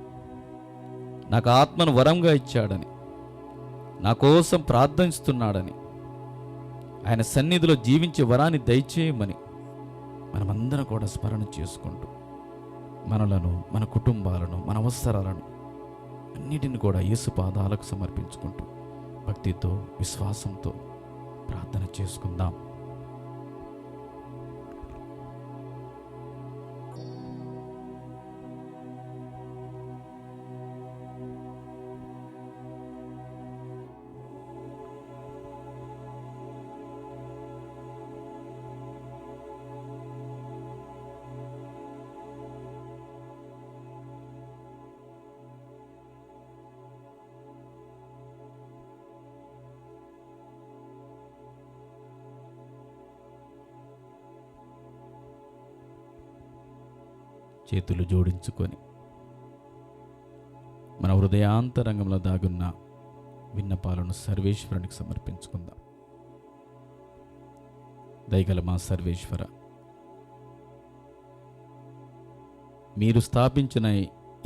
నాకు ఆత్మను వరంగా ఇచ్చాడని, నా కోసం ప్రార్థిస్తున్నాడని, ఆయన సన్నిధిలో జీవించే వరాన్ని దయచేయమని మనమందరం కూడా స్మరణ చేసుకుంటూ, మనలను, మన కుటుంబాలను, మన అవసరాలను అన్నిటిని కూడా యేసు పాదాలకు సమర్పించుకుంటూ భక్తితో, విశ్వాసంతో ప్రార్థన చేసుకుందాం. చేతులు జోడించుకొని మన హృదయాంతరంగంలో దాగున్న విన్నపాలను సర్వేశ్వరునికి సమర్పించుకుందాం. దయగల మా సర్వేశ్వర, మీరు స్థాపించిన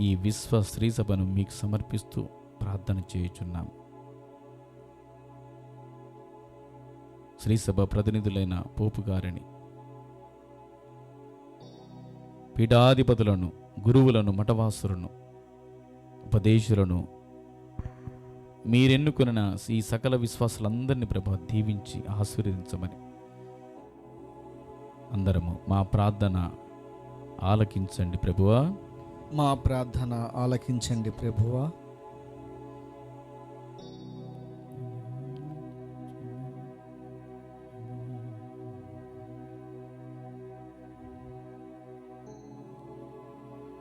ఈ విశ్వ స్త్రీ సభను మీకు సమర్పిస్తూ ప్రార్థన చేయుచున్నాం. శ్రీ సభ ప్రతినిధులైన పోపు గారిని, పీఠాధిపతులను, గురువులను, మఠవాసులను, ఉపదేశులను, మీరెన్నుకున్న ఈ సకల విశ్వాసులందరినీ ప్రభా దీవించి ఆశీర్వదించమని అందరము మా ప్రార్థన ఆలకించండి ప్రభువా. మా ప్రార్థన ఆలకించండి ప్రభువా.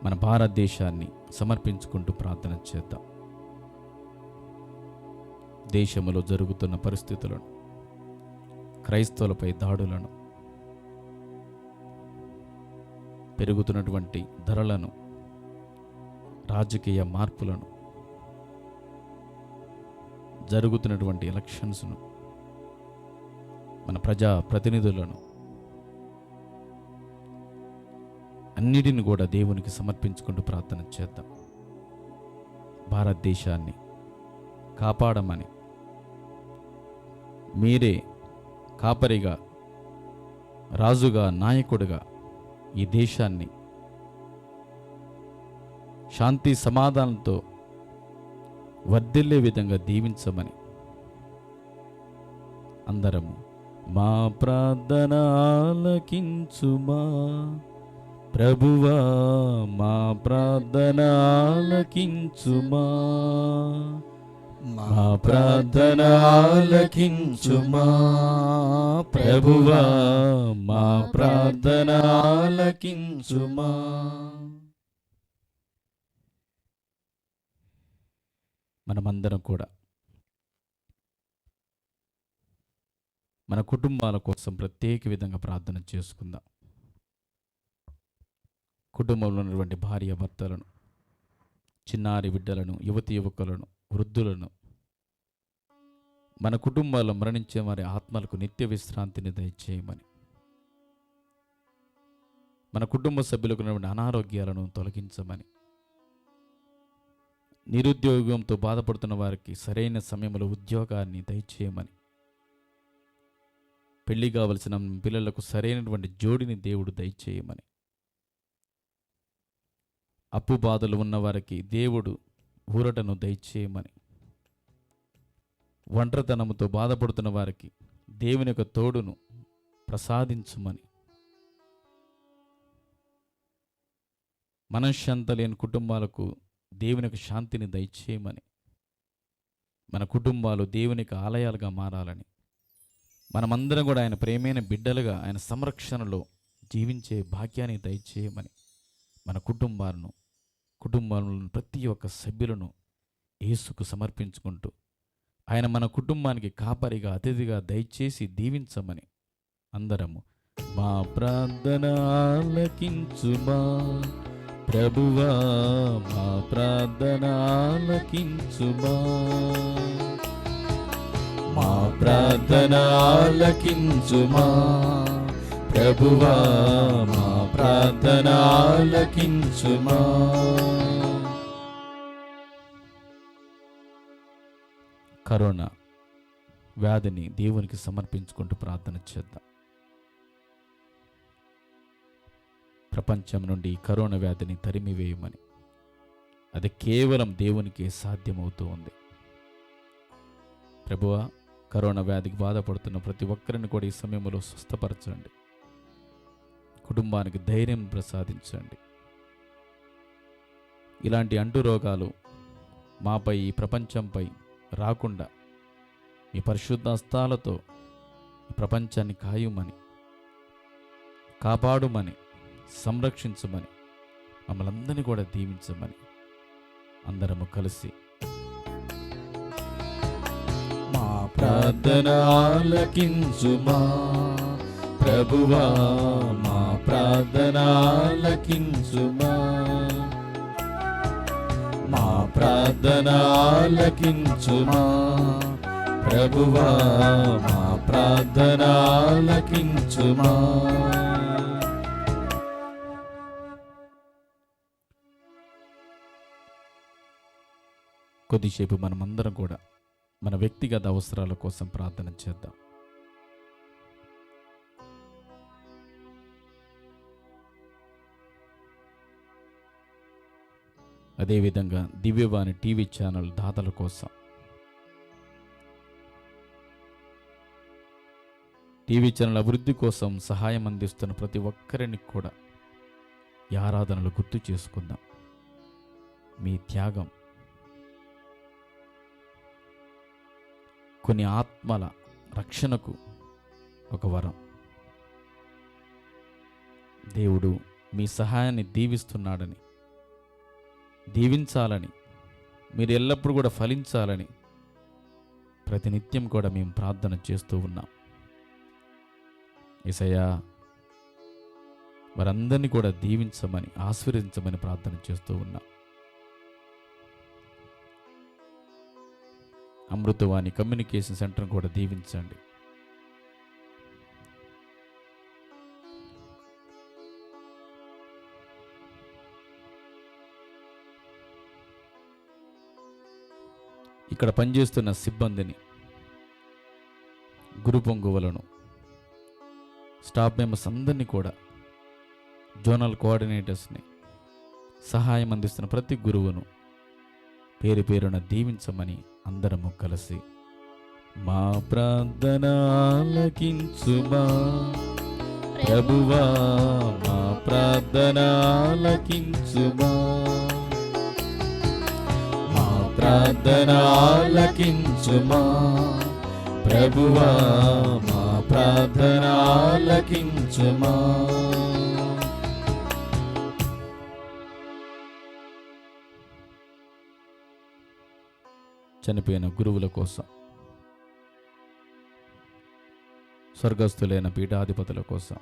మన భారతదేశాన్ని సమర్పించుకుంటూ ప్రార్థన చేద్దాం. దేశంలో జరుగుతున్న పరిస్థితులను, క్రైస్తవులపై దాడులను, పెరుగుతున్నటువంటి ధరలను, రాజకీయ మార్పులను, జరుగుతున్నటువంటి ఎలక్షన్స్ను, మన ప్రజా ప్రతినిధులను అన్నిటిని కూడా దేవునికి సమర్పించుకుంటూ ప్రార్థన చేద్దాం. భారతదేశాన్ని కాపాడమని, మీరే కాపరిగా, రాజుగా, నాయకుడిగా ఈ దేశాన్ని శాంతి సమాధానంతో వర్ధిల్లే విధంగా దీవించమని అందరము మా ప్రార్థన ఆలకించుమా ప్రభువా, మా ప్రార్థన ఆలకించుమా, మా ప్రార్థన ఆలకించుమా ప్రభువా, మా ప్రార్థన ఆలకించుమా. మనమందరం కూడా మన కుటుంబాల కోసం ప్రత్యేక విధంగా ప్రార్థన చేసుకుందాం. కుటుంబంలో ఉన్నటువంటి భార్య భర్తలను, చిన్నారి బిడ్డలను, యువతి యువకులను, వృద్ధులను, మన కుటుంబాల్లో మరణించే వారి ఆత్మలకు నిత్య విశ్రాంతిని దయచేయమని, మన కుటుంబ సభ్యులకు ఉన్నటువంటి అనారోగ్యాలను తొలగించమని, నిరుద్యోగంతో బాధపడుతున్న వారికి సరైన సమయంలో ఉద్యోగాన్ని దయచేయమని, పెళ్లి కావలసిన పిల్లలకు సరైనటువంటి జోడిని దేవుడు దయచేయమని, అప్పు బాధలు ఉన్నవారికి దేవుడు ఊరటను దయచేయమని, ఒంటరితనముతో బాధపడుతున్న వారికి దేవుని యొక్క తోడును ప్రసాదించుమని, మనశ్శాంతి లేని కుటుంబాలకు దేవుని యొక్క శాంతిని దయచేయమని, మన కుటుంబాలు దేవునికి ఆలయాలుగా మారాలని, మనమందరం కూడా ఆయన ప్రేమైన బిడ్డలుగా ఆయన సంరక్షణలో జీవించే భాగ్యాన్ని దయచేయమని, మన కుటుంబాలను ప్రతి ఒక్క సభ్యులను యేసుకు సమర్పించుకుంటూ ఆయన మన కుటుంబానికి కాపరిగా, అతిథిగా దయచేసి దీవించమని అందరము మా ప్రార్థన ఆలకించుమా ప్రభువా, మా ప్రార్థన ఆలకించుమా, మా ప్రార్థన ఆలకించుమా ప్రభువా, మా ప్రార్థన ఆలకించుమా. కరోనా వ్యాధిని దేవునికి సమర్పించుకుంటూ ప్రార్థన చేద్దాం. ప్రపంచం నుండి కరోనా వ్యాధిని తరిమివేయమని, అది కేవలం దేవునికే సాధ్యమవుతూ ఉంది. ప్రభువా, కరోనా వ్యాధికి బాధపడుతున్న ప్రతి ఒక్కరిని కూడా ఈ సమయంలో స్వస్థపరచండి. కుటుంబానికి ధైర్యం ప్రసాదించండి. ఇలాంటి అంటు రోగాలు మాపై, ఈ ప్రపంచంపై రాకుండా మీ పరిశుద్ధ హస్తాలతో ఈ ప్రపంచాన్ని కాయుమని, కాపాడుమని, సంరక్షించమని, మమ్మల్ని అందరినీ కూడా దీవించమని అందరము కలిసి మా ప్రార్థన ఆలకించుమా ప్రభువా, మా ప్రార్థన ఆలకించుమా, మా ప్రార్థన ఆలకించుమా. ప్రభువా మా ప్రార్థన ఆలకించుమా. కొద్దిసేపు మనమందరం కూడా మన వ్యక్తిగత అవసరాల కోసం ప్రార్థన చేద్దాం. అదేవిధంగా దివ్యవాణి టీవీ ఛానల్ దాతల కోసం, టీవీ ఛానల్ అభివృద్ధి కోసం సహాయం అందిస్తున్న ప్రతి ఒక్కరిని కూడా ఈ ఆరాధనలు గుర్తు చేసుకుందాం. మీ త్యాగం కొన్ని ఆత్మల రక్షణకు ఒక వరం. దేవుడు మీ సహాయాన్ని దీవిస్తున్నాడని, దీవించాలని, మీరు ఎల్లప్పుడూ కూడా ఫలించాలని ప్రతినిత్యం కూడా మేము ప్రార్థన చేస్తూ ఉన్నాం. యేసయ్యా వారందరినీ కూడా దీవించమని, ఆశీర్వదించమని ప్రార్థన చేస్తూ ఉన్నాం. అమృతవాణి కమ్యూనికేషన్ సెంటర్ని కూడా దీవించండి. ఇక్కడ పనిచేస్తున్న సిబ్బందిని, గురు పొంగువలను, స్టాఫ్ మెంబర్స్ అందరినీ కూడా, జోనల్ కోఆర్డినేటర్స్ని, సహాయం అందిస్తున్న ప్రతి గురువును పేరు పేరున దీవించమని అందరము కలిసి మా ప్రార్థన ఆలకించుమా. ప్రభువా మా ప్రార్థన ఆలకించుమా. మా ప్రార్థన ఆలకించుమా. ప్రభువా మా ప్రార్థన ఆలకించుమా. చనిపోయిన గురువుల కోసం, స్వర్గస్థులైన పీఠాధిపతుల కోసం,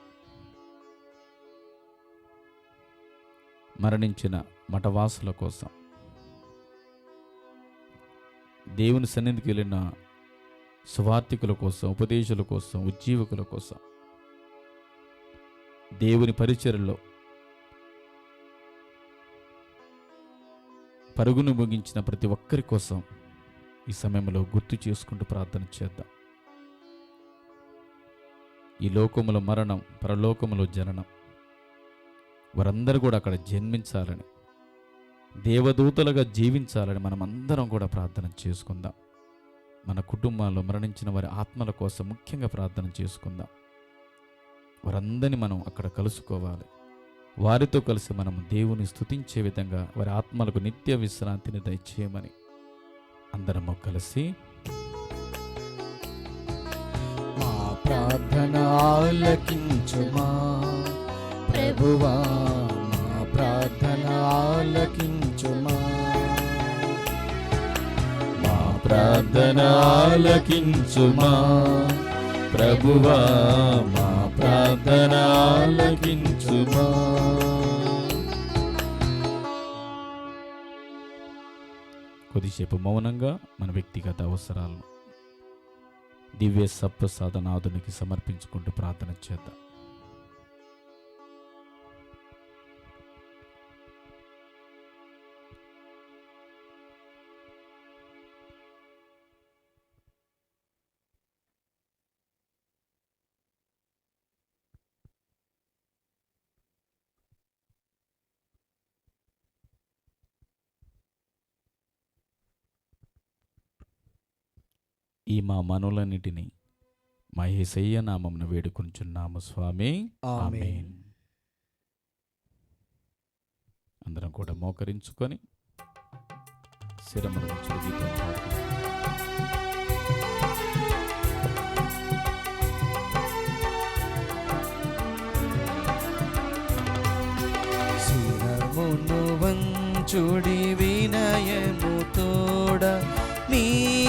మరణించిన మఠవాసుల కోసం, దేవుని సన్నిధికి వెళ్ళిన సువార్థికుల కోసం, ఉపదేశుల కోసం, ఉజ్జీవకుల కోసం, దేవుని పరిచర్యలో పరుగును ముగించిన ప్రతి ఒక్కరి కోసం ఈ సమయంలో గుర్తు చేసుకుంటూ ప్రార్థన చేద్దాం. ఈ లోకములో మరణం, పరలోకములో జననం, వారందరూ కూడా అక్కడ జన్మించాలని, దేవదూతలుగా జీవించాలని మనమందరం కూడా ప్రార్థన చేసుకుందాం. మన కుటుంబాల్లో మరణించిన వారి ఆత్మల కోసం ముఖ్యంగా ప్రార్థన చేసుకుందాం. వారందరినీ మనం అక్కడ కలుసుకోవాలి. వారితో కలిసి మనం దేవుని స్తుతించే విధంగా వారి ఆత్మలకు నిత్య విశ్రాంతిని దయచేయమని అందరము కలిసి మా ప్రార్థన ఆలకించుమా. ప్రభువా మా ప్రార్థన ఆలకించుమా. మా ప్రార్థన ఆలకించుమా. ప్రభువా మా ప్రార్థన ఆలకించుమా. కొద్దిసేపు మౌనంగా మన వ్యక్తిగత అవసరాలను దివ్య సప్రసాదనాథునికి సమర్పించుకుంటూ ప్రార్థన చేద్దాం. ఈ మా మనవులన్నిటినీ మా యేసయ్య నామమున వేడుకొనుచున్నాము స్వామి. ఆమేన్. అందరం కూడా మోకరించుకొని శిరమును ఉంచుడు గీతం పాడుకుందాం. శిరమును వంచుడి వినయము తోడ నీ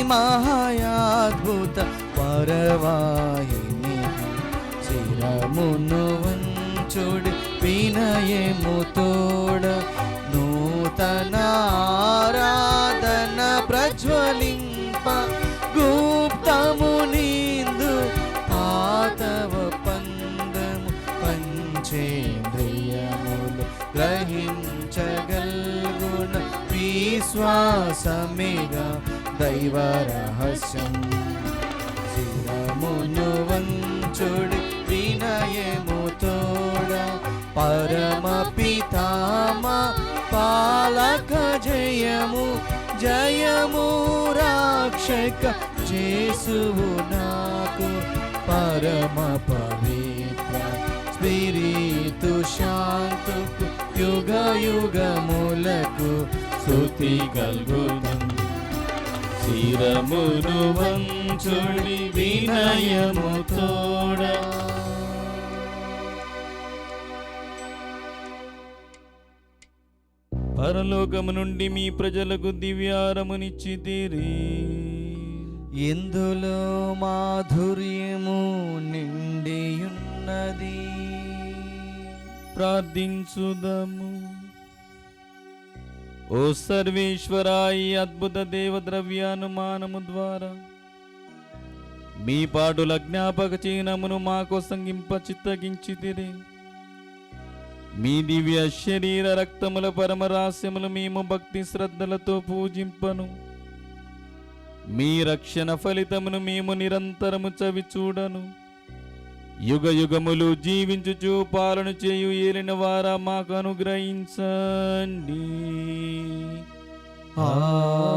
మహాయాద్భుత పరవాహిని. శిరమును వంచుడి వినయము తోడ నూతన ఆరాధన జ్వలింప గుప్తము నిందు పాతవ పందము పంచేంద్రియములు గ్రహించగల్గున విశ్వాసమేగా దైవ రహస్యం. శిరమును వంచుడి వినయము తోడ పరమ పితామా పాలక జయము జయము రక్షక చేసువు నాకు పరమ పవిత్ర స్పిరితు శాంతుకు యుగ యుగములకు స్తుతి కల్గుతం. శిరమును వంచుడి వినయము తోడ. పరలోకము నుండి మీ ప్రజలకు దివ్యారమునిచ్చితిరి. ఇందులో మాధుర్యము నిండియున్నది. ప్రార్థించుదము. ఓ సర్వేశ్వరా, ఈ అద్భుత దేవద్రవ్యానుమానము ద్వారా మీ పాటుల జ్ఞాపక చిహ్నమును మాకోసం చిత్తగించితిరి. మీ దివ్య శరీర రక్తముల పరమ రహస్యములు మేము భక్తి శ్రద్ధలతో పూజింపను. మీ రక్షణ ఫలితమును మేము నిరంతరము చవి చూడను. యుగ యుగములు జీవించుచు పాలన చేయు ఏలిన వారా మాకు అనుగ్రహించండి. ఆమేన్.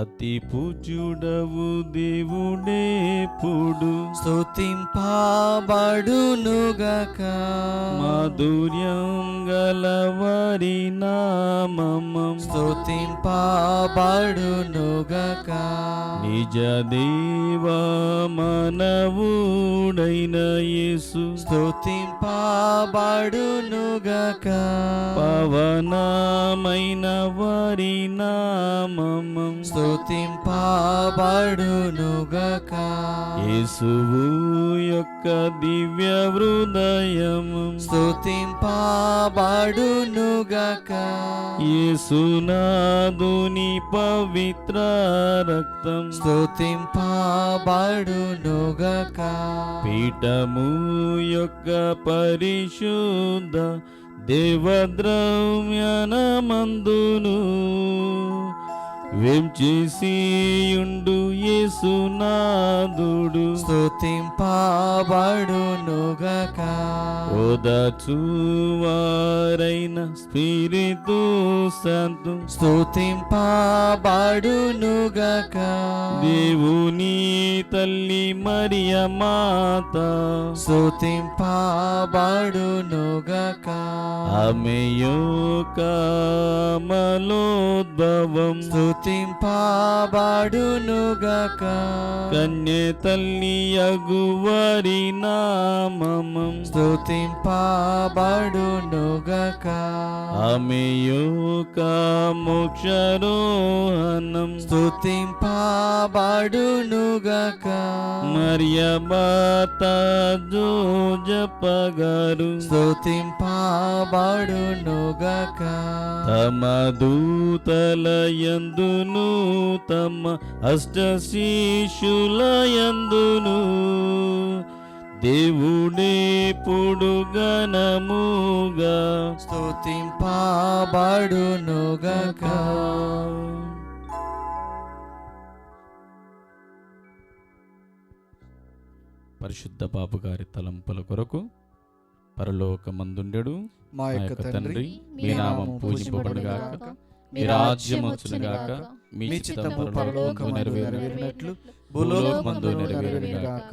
అతి పూజ్యుడవు దేవుడేపుడు స్తుతింపబడునుగాక. మాధుర్యం గలవారి నామమం స్తుతింపబడునుగాక. నిజ దేవ మనవుడైన యేసు స్తుతింపబడునుగాక. పవనమైన వారి నామమం స్తుతింపబడునుగాక. యేసువు యొక్క దివ్య హృదయము స్తుతింపబడునుగాక. యేసునాదుని పవిత్ర రక్తం స్తుతింపబడునుగాక. పీఠము యొక్క పరిశుద్ధ దేవద్రవ్యనమందును వేం చేసియుండు యేసునాథుడు స్తుతింపబడునుగాక ఓదాచువారైన స్పిరితు సంతు స్తుతింపబడునుగాక దేవుని తల్లి మరియ మాత స్తుతింపబడునుగాక ఆమె యొక్క అమలోద్భవం స్తుతింపబడునుగాక కన్యే తల్లి అగువారి నామమం స్తుతింపబడునుగాక ఆమె యొక్క మోక్షారోహణం స్తుతింపబడునుగాక మరియ భర్త జోజప్పగారు స్తుతింపబడునుగాక తమ దూతల యందును తమ అష్ట శిష్యుల యందును దేవుడే పుడు గణముగా స్తుతింపబడునుగాక పరిశుద్ధ బాబు గారి తలంపుల కొరకు పరలోకమందుండెడు మా యొక్క తండ్రి మీ నామం పూజింపబడుగాక మీ రాజ్యం వచ్చునుగాక మీ చిత్తము పరలోకమందు నెరవేరినట్లు భూలోకమందు నెరవేరునుగాక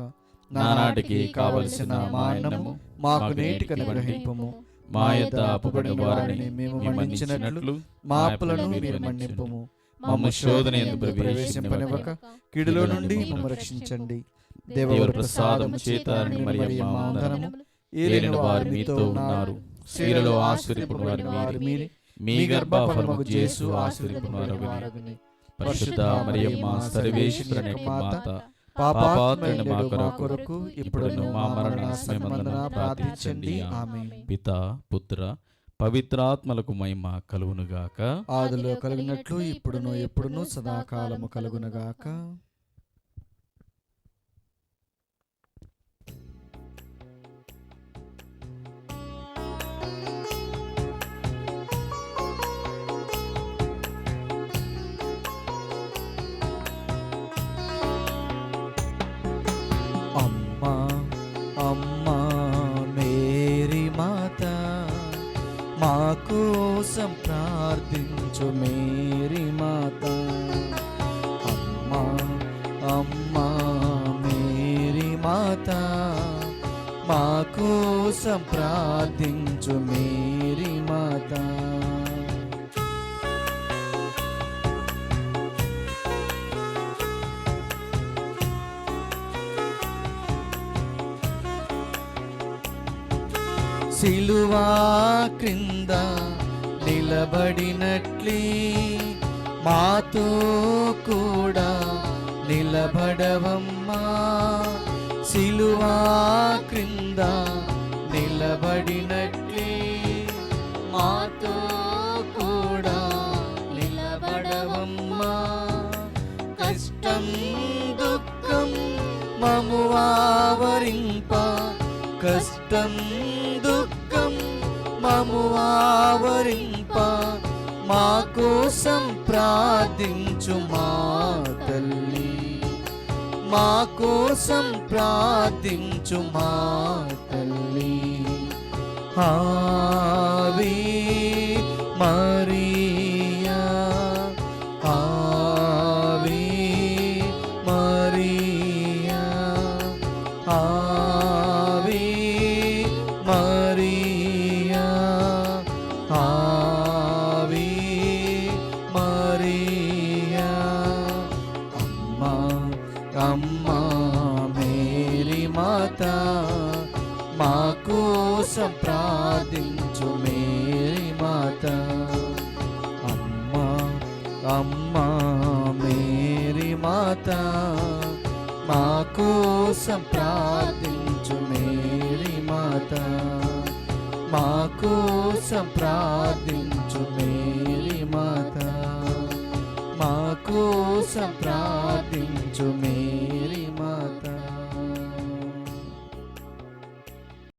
నానాటికి కావలసిన మా అన్నము మాకు నేటికి అనుగ్రహింపుము మా యొద్ద అప్పుబడిన వారిని మేము మన్నించినట్లు మా అప్పులను మీరు మన్నింపుము మమ్ము శోధన యందు ప్రవేశింపనివ్వక కీడులో నుండి మమ్ము రక్షించండి దేవుని ప్రసాదం చేత మరియమ్మ వందనము ఏలిన వారు మీతో ఉన్నారు స్త్రీలలో ఆశీర్వదింపబడిన వారు మీరే మీ గర్భఫలము యేసు ఆశీర్వదింపబడిన పరిశుద్ధ మరియమ్మ సర్వేశ్వరుని యొక్క మాత పాపాత్ములైన మా కొరకు ఇప్పుడును మా మరణ సమయమందున ప్రార్థించండి ఆమేన్. పిత పుత్ర పవిత్రాత్మలకు మహిమ కలుగునుగాక ఆదిలో కలిగినట్లు ఇప్పుడును ఎప్పుడును సదాకాలము కలుగునుగాక. అమ్మా అమ్మా మేరీ మాత మా కోసం ప్రార్థించు మేరీ మాత. అమ్మా అమ్మా మేరీ మాత మా కోసం ప్రార్థించు మేరీ మాత. సిలువా క్రింద నిలబడినట్లే మాతో కూడా నిలబడవమ్మా. సిలువా క్రింద నిలబడినట్లే మాతో కూడా నిలబడవమ్మా. కష్టం దుఃఖం మము ఆవరింప, కష్టం దుఃఖం మము ఆవరింప, మా కోసం ప్రార్థించు మా తల్లి, మా కోసం ప్రార్థించు మా తల్లి. ఆవే మరియా, ఆవే మరియా, ఆవే మరియా, ఆవే మరియా. అమ్మా అమ్మా మేరీ మాత మా కోసం ప్రార్థించు మేరీ మాత. అమ్మా అమ్మా మేరీ మాత మా కోసం ప్రార్థించు మేరీ మాత, మా కోసం ప్రార్థించు మేరీ మాత, మా కోసం ప్రార్థించు మేరీ